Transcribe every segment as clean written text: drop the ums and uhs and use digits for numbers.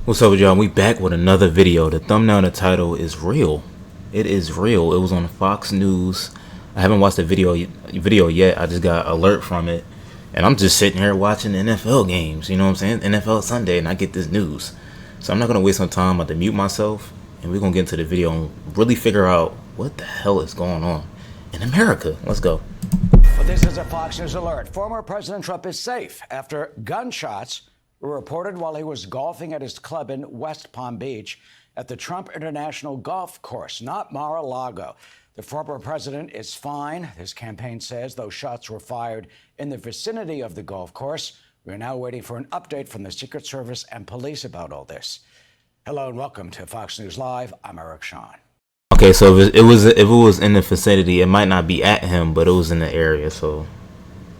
What's up, y'all? We back with another video. The thumbnail and the title is real. It is real. It was on Fox News. I haven't watched the video yet. I just got alert from it, and I'm just sitting here watching NFL games. You know what I'm saying? NFL Sunday, and I get this news. So I'm not gonna waste some time. I'm about to mute myself, and we're gonna get into the video and really figure out what the hell is going on in America. Let's go. Well, this is a Fox News alert. Former President Trump is safe after gunshots were reported while he was golfing at his club in West Palm Beach at the Trump International Golf Course, not Mar-a-Lago. The former president is fine, his campaign says. Those shots were fired in the vicinity of the golf course. We're now waiting for an update from the Secret Service and police about all this. Hello and welcome to Fox News Live. I'm Eric Shawn. Okay, so if it was in the vicinity, it might not be at him, but it was in the area. So,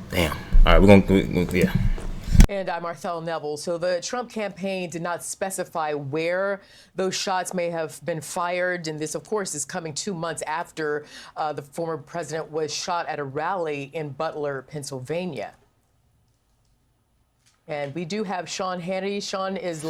damn. All right, yeah. And I'm Marthel Neville. So the Trump campaign did not specify where those shots may have been fired. And this, of course, is coming 2 months after the former president was shot at a rally in Butler, Pennsylvania. And we do have Sean Hannity. Sean is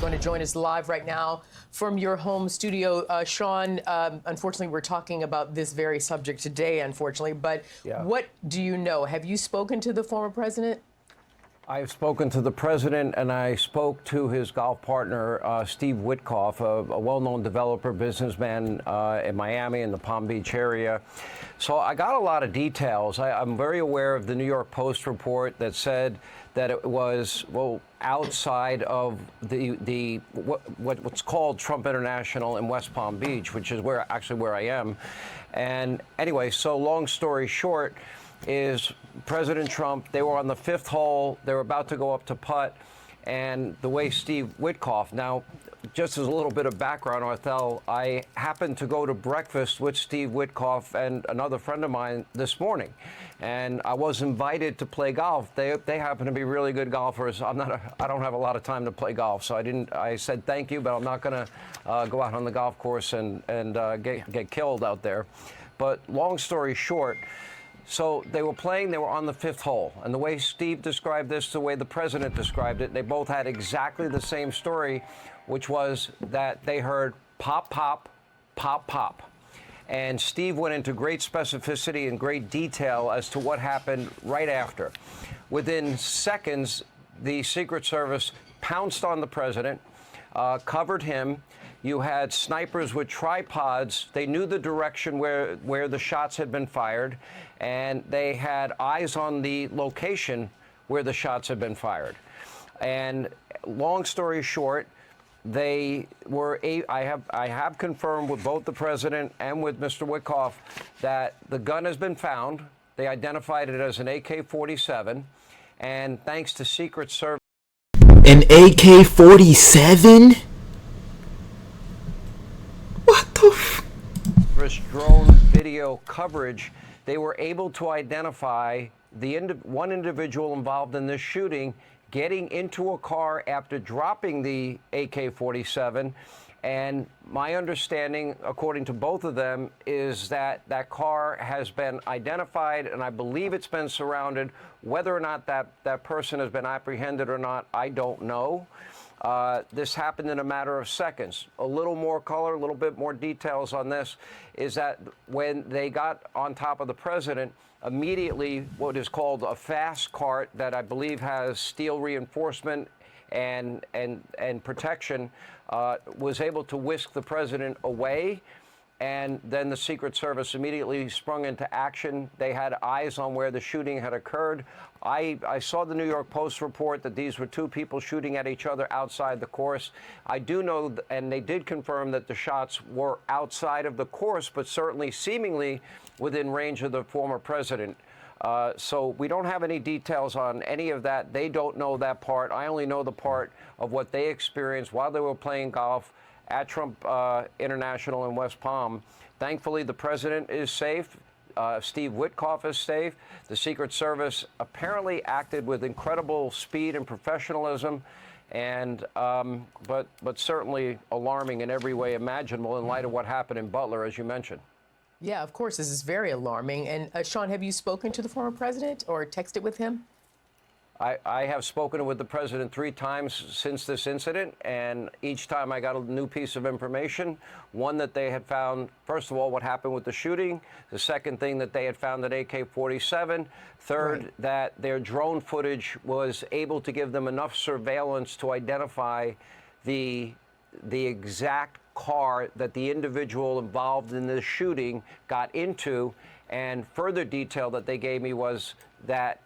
going to join us live right now from your home studio. Sean, unfortunately, we're talking about this very subject today, unfortunately. But What do you know? Have you spoken to the former president? I've spoken to the president, and I spoke to his golf partner, Steve Witkoff, a well-known developer, businessman in Miami in the Palm Beach area. So I got a lot of details. I'm very aware of the New York Post report that said that it was, well, outside of what's called Trump International in West Palm Beach, which is where I am. And anyway, so long story short, is President Trump, they were on the fifth hole, they were about to go up to putt, and the way Steve Witkoff, now, just as a little bit of background, Arthel, I happened to go to breakfast with Steve Witkoff and another friend of mine this morning, and I was invited to play golf. They happen to be really good golfers. I don't have a lot of time to play golf, so I said thank you, but I'm not going to go out on the golf course and get killed out there. But long story short, so they were playing, they were on the fifth hole. And the way Steve described this, the way the president described it, they both had exactly the same story, which was that they heard pop, pop, pop, pop. And Steve went into great specificity and great detail as to what happened right after. Within seconds, the Secret Service pounced on the president, covered him. You had snipers with tripods. They knew the direction where the shots had been fired, and they had eyes on the location where the shots had been fired. And long story short, they were I have confirmed with both the president and with Mr. Witkoff that the gun has been found. They identified it as an AK-47, and thanks to Secret Service. An AK-47? Drone video coverage, they were able to identify one individual involved in this shooting getting into a car after dropping the AK-47. And my understanding, according to both of them, is that that car has been identified, and I believe it's been surrounded. Whether or not that person has been apprehended or not, I don't know. This happened in a matter of seconds. A little more color, a little bit more details on this is that when they got on top of the president, immediately what is called a fast cart that I believe has steel reinforcement and protection was able to whisk the president away. And then the Secret Service immediately sprung into action. They had eyes on where the shooting had occurred. I saw the New York Post report that these were two people shooting at each other outside the course. I do know, and they did confirm that the shots were outside of the course, but certainly seemingly within range of the former president. So we don't have any details on any of that. They don't know that part. I only know the part of what they experienced while they were playing golf at Trump International in West Palm. Thankfully, the president is safe. Steve Witkoff is safe. The Secret Service apparently acted with incredible speed and professionalism, and but certainly alarming in every way imaginable in light of what happened in Butler, as you mentioned. Yeah, of course, this is very alarming. And Sean, have you spoken to the former president or texted with him? I have spoken with the president 3 times since this incident, and each time I got a new piece of information. One, that they had found, first of all, what happened with the shooting. The second thing, that they had found an AK-47. Third, Right. that their drone footage was able to give them enough surveillance to identify the exact car that the individual involved in this shooting got into. And further detail that they gave me was that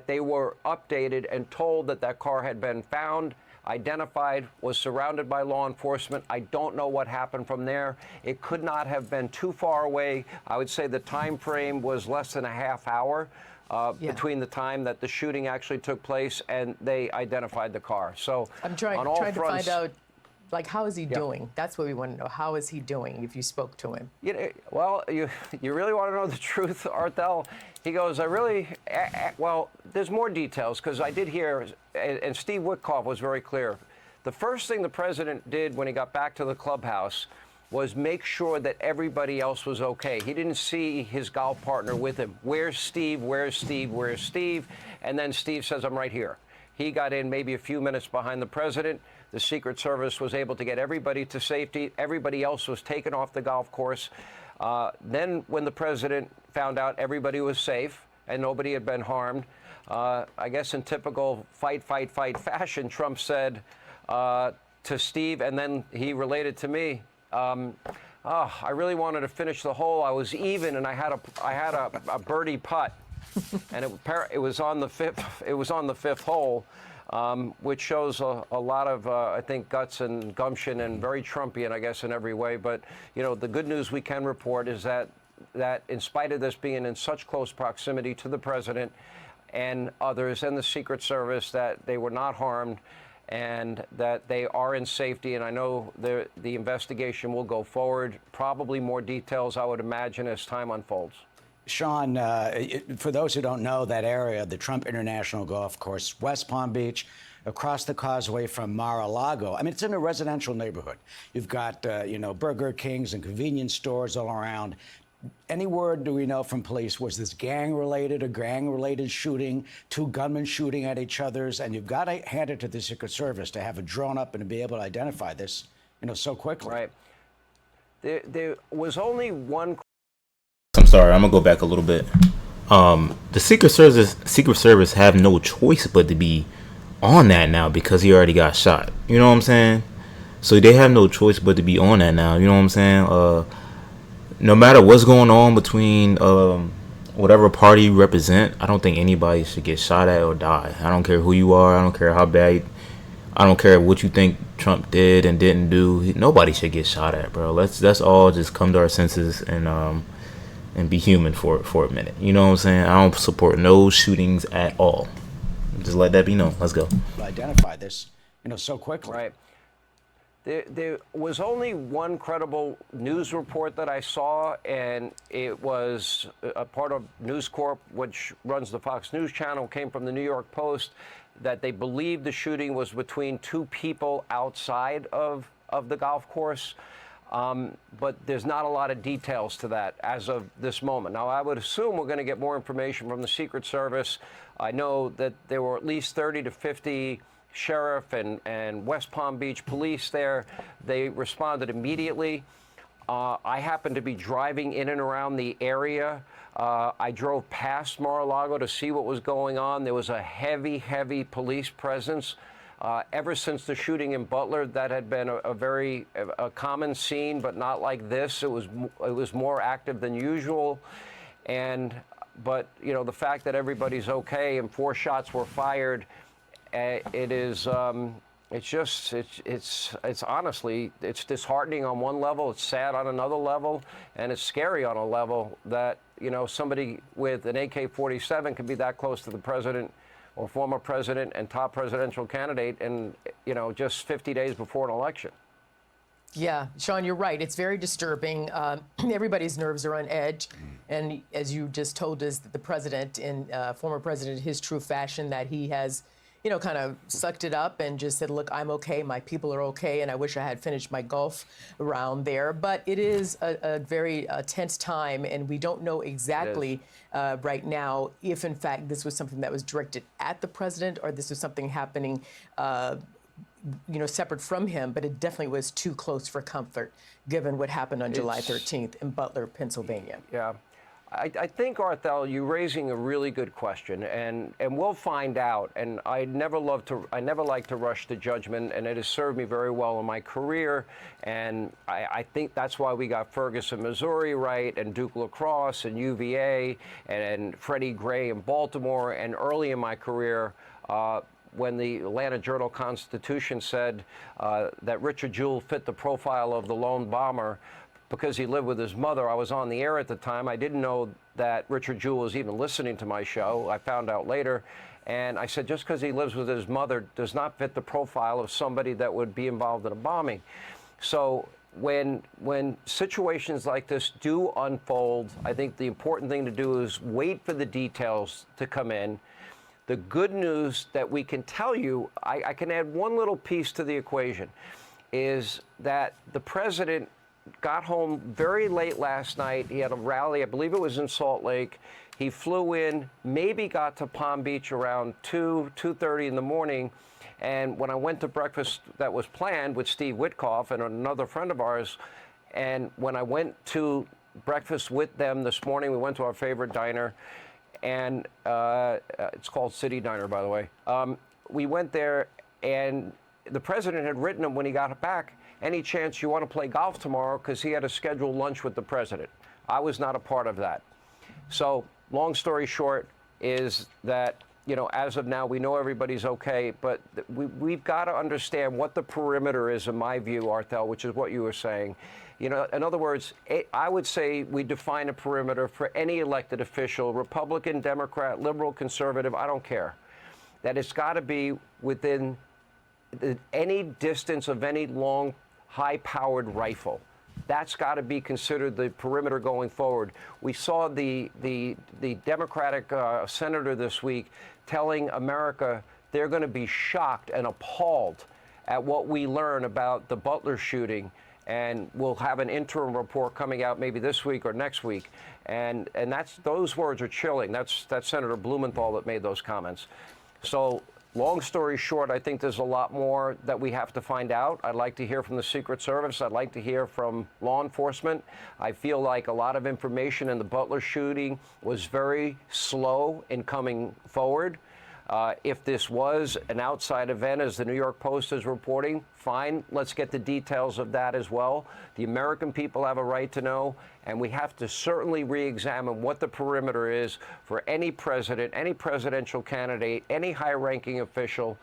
they were updated and told that that car had been found, identified, was surrounded by law enforcement. I don't know what happened from there. It could not have been too far away. I would say the time frame was less than a half hour between the time that the shooting actually took place and they identified the car. So I'm trying on all to fronts, find out, like, how is he doing? That's what we want to know. How is he doing, if you spoke to him? You know, well, you really want to know the truth, Arthel? He goes, well, there's more details, because I did hear, and Steve Witkoff was very clear. The first thing the president did when he got back to the clubhouse was make sure that everybody else was okay. He didn't see his golf partner with him. Where's Steve? Where's Steve? Where's Steve? And then Steve says, I'm right here. He got in maybe a few minutes behind the president. The Secret Service was able to get everybody to safety. Everybody else was taken off the golf course. Then when the president found out everybody was safe and nobody had been harmed, I guess in typical fight fashion, Trump said to Steve, and then he related to me, I really wanted to finish the hole. I was even, and I had a birdie putt, and it was on the fifth hole. Which shows a lot of, I think, guts and gumption, and very Trumpian, I guess, in every way. But, you know, the good news we can report is that in spite of this being in such close proximity to the president and others and the Secret Service, that they were not harmed and that they are in safety. And I know the investigation will go forward. Probably more details, I would imagine, as time unfolds. Sean, for those who don't know that area, the Trump International Golf Course, West Palm Beach, across the causeway from Mar-a-Lago. I mean, it's in a residential neighborhood. You've got, Burger Kings and convenience stores all around. Any word do we know from police? Was this gang-related shooting, 2 gunmen shooting at each other's? And you've got to hand it to the Secret Service to have it drawn up and to be able to identify this, so quickly. Right. There was only one. I'm sorry, I'm gonna go back a little bit. The Secret Service have no choice but to be on that now, because he already got shot. You know what I'm saying? So they have no choice but to be on that now. You know what I'm saying? No matter what's going on between whatever party you represent, I don't think anybody should get shot at or die. I don't care who you are. I don't care how bad. I don't care what you think Trump did and didn't do. Nobody should get shot at, bro. Let's all just come to our senses and be human for a minute. You know what I'm saying? I don't support no shootings at all. Just let that be known. Let's go. Identify this, so quickly. Right. There was only one credible news report that I saw, and it was a part of News Corp, which runs the Fox News channel, came from the New York Post, that they believed the shooting was between 2 people outside of the golf course. But there's not a lot of details to that as of this moment. Now, I would assume we're going to get more information from the Secret Service. I know that there were at least 30 to 50 sheriff and West Palm Beach police there. They responded immediately. I happened to be driving in and around the area. I drove past Mar-a-Lago to see what was going on. There was a heavy police presence. Ever since the shooting in Butler, that had been a very common scene, but not like this. It was more active than usual. But the fact that everybody's okay and 4 shots were fired, it's honestly, it's disheartening on one level, it's sad on another level, and it's scary on a level that, somebody with an AK-47 could be that close to the president or former president and top presidential candidate, and just 50 days before an election. Yeah, Sean, you're right. It's very disturbing. Everybody's nerves are on edge. And as you just told us, the president, former president, his true fashion, that he has kind of sucked it up and just said, look, I'm okay, my people are okay, and I wish I had finished my golf round there. But it is a very tense time, and we don't know exactly right now if, in fact, this was something that was directed at the president or this was something happening separate from him, but it definitely was too close for comfort, given what happened on July 13th in Butler, Pennsylvania. Yeah. I think, Arthel, you're raising a really good question, and we'll find out. And I never like to rush to judgment, and it has served me very well in my career. And I think that's why we got Ferguson, Missouri right, and Duke Lacrosse, and UVA, and Freddie Gray in Baltimore. And early in my career, when the Atlanta Journal-Constitution said that Richard Jewell fit the profile of the lone bomber because he lived with his mother. I was on the air at the time. I didn't know that Richard Jewell was even listening to my show. I found out later. And I said, just because he lives with his mother does not fit the profile of somebody that would be involved in a bombing. So when situations like this do unfold, I think the important thing to do is wait for the details to come in. The good news that we can tell you, I can add one little piece to the equation, is that the president got home very late last night. He had a rally, I believe it was in Salt Lake. He flew in, maybe got to Palm Beach around 2:30 in the morning. And when I went to breakfast that was planned with Steve Witkoff and another friend of ours, and when I went to breakfast with them this morning, we went to our favorite diner, and it's called City Diner, by the way. We went there, and the president had written him when he got back, any chance you want to play golf tomorrow, because he had a scheduled lunch with the president. I was not a part of that. So long story short is that, as of now, we know everybody's okay, but we've got to understand what the perimeter is, in my view, Arthel, which is what you were saying. In other words, I would say we define a perimeter for any elected official, Republican, Democrat, liberal, conservative, I don't care, that it's got to be within any distance of any long, high-powered rifle. That's got to be considered the perimeter going forward. We saw the Democratic senator this week telling America they're going to be shocked and appalled at what we learn about the Butler shooting, and we'll have an interim report coming out maybe this week or next week. And those words are chilling. That's Senator Blumenthal that made those comments. So long story short, I think there's a lot more that we have to find out. I'd like to hear from the Secret Service. I'd like to hear from law enforcement. I feel like a lot of information in the Butler shooting was very slow in coming forward. If this was an outside event, as the New York Post is reporting, fine, let's get the details of that as well. The American people have a right to know, and we have to certainly re-examine what the perimeter is for any president, any presidential candidate, any high-ranking official,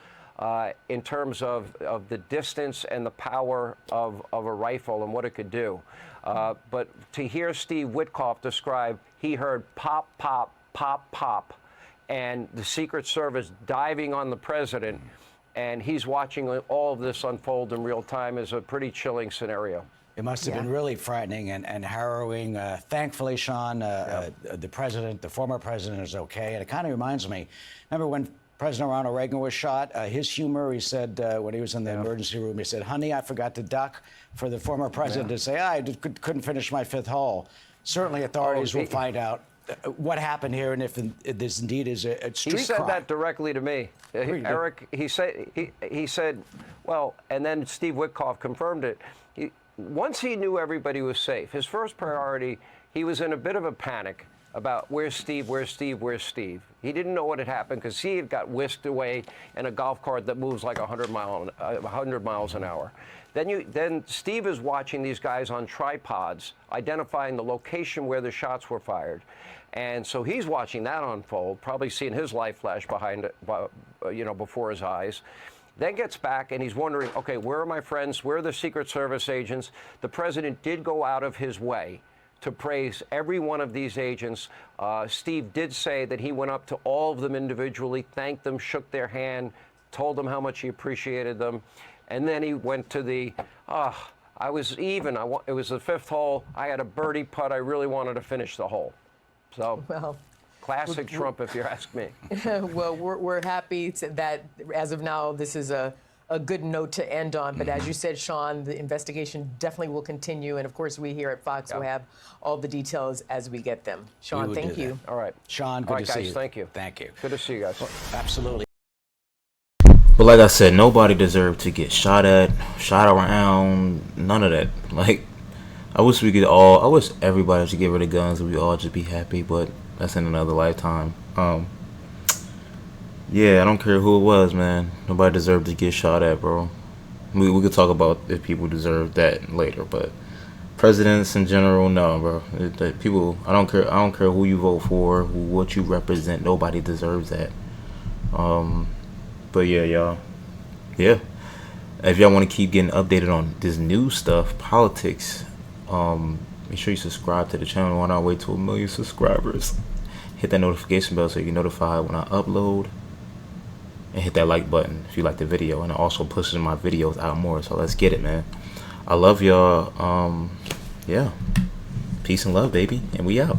in terms of the distance and the power of a rifle and what it could do. But to hear Steve Witkoff describe, he heard pop, pop, pop, pop, and the Secret Service diving on the president, and he's watching all of this unfold in real time, is a pretty chilling scenario. It must have been really frightening and harrowing. Thankfully, Sean, the former president is okay. And it kind of reminds me, remember when President Ronald Reagan was shot? His humor, he said, when he was in the emergency room, he said, honey, I forgot to duck, for the former president to say, I couldn't finish my fifth hole. Certainly authorities will find out what happened here, and if this indeed is a street crime. He said that directly to me, Eric. He said, well, and then Steve Witkoff confirmed it. Once he knew everybody was safe, his first priority, he was in a bit of a panic about where's Steve, where's Steve, where's Steve. He didn't know what had happened because he had got whisked away in a golf cart that moves like 100 miles an hour. Then Steve is watching these guys on tripods, identifying the location where the shots were fired. And so he's watching that unfold, probably seeing his life flash before his eyes. Then gets back and he's wondering, okay, where are my friends? Where are the Secret Service agents? The president did go out of his way to praise every one of these agents. Steve did say that he went up to all of them individually, thanked them, shook their hand, told them how much he appreciated them. And then he went to I was even. It was the fifth hole. I had a birdie putt. I really wanted to finish the hole. So, well, Classic Trump, if you ask me. Well, we're happy that as of now, this is a good note to end on. But as you said, Sean, the investigation definitely will continue. And of course, we here at Fox will have all the details as we get them. Sean, thank you. All right. Sean, good All right, to see guys, you. thank you. Thank you. Good to see you guys. Absolutely. But like I said, nobody deserved to get shot at, shot around, none of that. Like, I wish everybody should get rid of guns and we all just be happy, but that's in another lifetime. Yeah, I don't care who it was, man. Nobody deserved to get shot at, bro. We could talk about if people deserve that later, but presidents in general, no, bro. People, I don't care who you vote for, what you represent. Nobody deserves that. But yeah, y'all. Yeah. If y'all want to keep getting updated on this new stuff, politics, make sure you subscribe to the channel. On our way to 1 million subscribers. Hit that notification bell so you get notified when I upload. And hit that like button if you like the video. And it also pushes my videos out more. So let's get it, man. I love y'all. Yeah. Peace and love, baby. And we out.